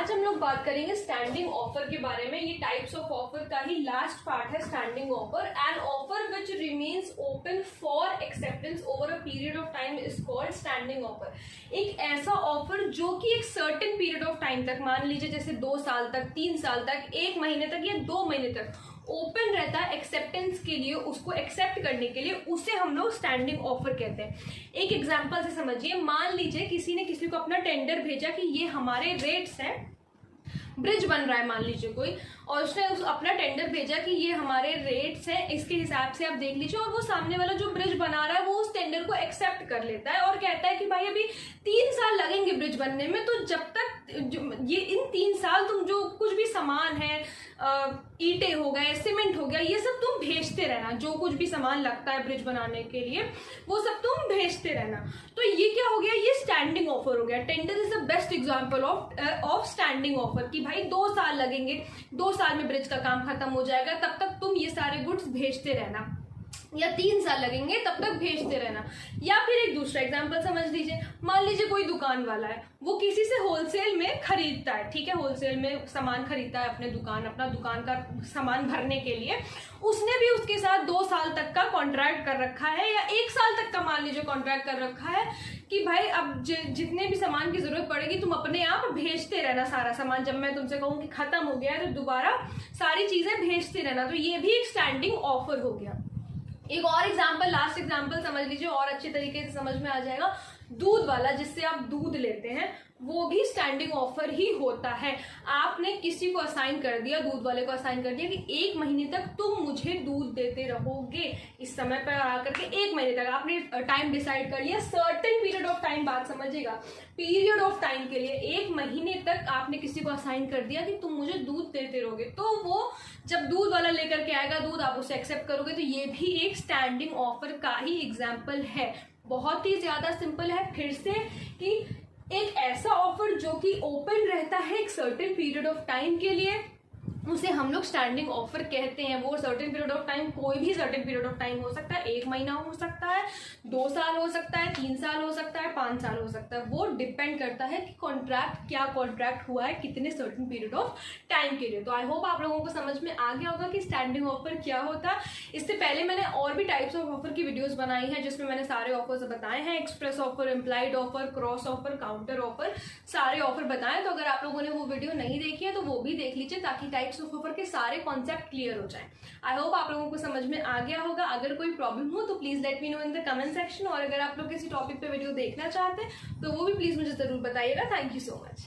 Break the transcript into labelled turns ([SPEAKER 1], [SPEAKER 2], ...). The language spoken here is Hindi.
[SPEAKER 1] आज हम लोग बात करेंगे स्टैंडिंग ऑफर के बारे में। ये टाइप्स ऑफ ऑफर का ही लास्ट पार्ट है standing offer. An offer which remains open for acceptance over a period of time is called standing offer. एक ऐसा ऑफर जो कि एक सर्टेन पीरियड ऑफ टाइम तक, मान लीजिए जैसे 2 साल तक, 3 साल तक, 1 महीने तक या 2 महीने तक ओपन रहता है एक्सेप्टेंस के लिए, उसको एक्सेप्ट करने के लिए, उसे हम लोग स्टैंडिंग ऑफर कहते हैं। एक एग्जांपल से समझिए, मान लीजिए किसी ने किसी को अपना टेंडर भेजा कि ये हमारे रेट्स हैं, ब्रिज बन रहा है मान लीजिए कोई, और उसने अपना टेंडर भेजा कि ये हमारे रेट्स हैं, इसके हिसाब से आप देख लीजिए, और वो सामने वाला जो ब्रिज बना रहा है वो उस टेंडर को एक्सेप्ट कर लेता है और कहता है कि भाई अभी 3 साल लगेंगे ब्रिज बनने में, तो जब तक ये इन 3 साल तुम जो कुछ भी सामान है, ईंटे हो गए, सीमेंट हो गया, ये सब तुम भेजते रहना, जो कुछ भी सामान लगता है ब्रिज बनाने के लिए वो सब तुम भेजते रहना। तो ये क्या हो गया, ये स्टैंडिंग ऑफर हो गया। Tender is the best example of standing offer कि भाई 2 साल लगेंगे, 2 साल में ब्रिज का काम खत्म हो जाएगा, तब तक तुम ये सारे गुड्स भेजते रहना, या 3 साल लगेंगे तब तक भेजते रहना। या फिर एक दूसरा एग्जांपल समझ लीजिए, मान लीजिए कोई दुकान वाला है, वो किसी से होलसेल में खरीदता है, ठीक है, होलसेल में सामान खरीदता है अपना दुकान का सामान भरने के लिए। उसने भी उसके साथ 2 साल तक का कॉन्ट्रैक्ट कर रखा है, या 1 साल तक का मान लीजिए कॉन्ट्रैक्ट कर रखा है कि भाई अब जितने भी सामान की जरूरत पड़ेगी तुम अपने आप भेजते रहना सारा सामान, जब मैं तुमसे कहूँ कि खत्म हो गया तो दोबारा सारी चीजें भेजते रहना। तो ये भी एक स्टैंडिंग ऑफर हो गया। एक और एग्जाम्पल, लास्ट एग्जाम्पल समझ लीजिए और अच्छे तरीके से समझ में आ जाएगा। दूध वाला, जिससे आप दूध लेते हैं, वो भी स्टैंडिंग ऑफर ही होता है। आपने किसी को असाइन कर दिया, दूध वाले को असाइन कर दिया कि 1 महीने तक तुम मुझे दूध देते रहोगे, इस समय पर आकर के 1 महीने तक आपने टाइम डिसाइड कर लिया। सर्टेन पीरियड ऑफ टाइम, बात समझिएगा, पीरियड ऑफ टाइम के लिए 1 महीने तक आपने किसी को असाइन कर दिया कि तुम मुझे दूध देते रहोगे। तो वो जब दूध वाला लेकर के आएगा दूध, आप उसे एक्सेप्ट करोगे। तो ये भी एक स्टैंडिंग ऑफर का ही एग्जाम्पल है। बहुत ही ज्यादा सिंपल है फिर से, कि एक ऐसा ऑफर जो कि ओपन रहता है एक सर्टेन पीरियड ऑफ टाइम के लिए, उसे हम लोग स्टैंडिंग ऑफर कहते हैं। वो सर्टेन पीरियड ऑफ टाइम, कोई भी सर्टेन पीरियड ऑफ टाइम हो सकता है, 1 महीना हो सकता है, 2 साल हो सकता है, 3 साल हो सकता है, 5 साल हो सकता है। वो डिपेंड करता है कि कॉन्ट्रैक्ट क्या कॉन्ट्रैक्ट हुआ है, कितने सर्टेन पीरियड ऑफ टाइम के लिए। तो आई होप आप लोगों को समझ में आ गया होगा कि स्टैंडिंग ऑफर क्या होता है। इससे पहले मैंने और भी टाइप्स ऑफ ऑफर की वीडियोज बनाई है, जिसमें मैंने सारे ऑफर्स बताए हैं, express offer, implied offer, cross offer, counter offer, सारे ऑफर बताए। तो अगर आप लोगों ने वो वीडियो नहीं देखी है तो वो भी देख लीजिए, ताकि टाइप्स ऑफ ऑफर के सारे कॉन्सेप्ट क्लियर हो जाए। आई होप आप लोगों को समझ में आ गया होगा। अगर कोई प्रॉब्लम हो तो please let me know in the comment section, और अगर आप लोग किसी टॉपिक पे वीडियो देखना चाहते हैं तो वो भी प्लीज मुझे जरूर बताइएगा। Thank you so much.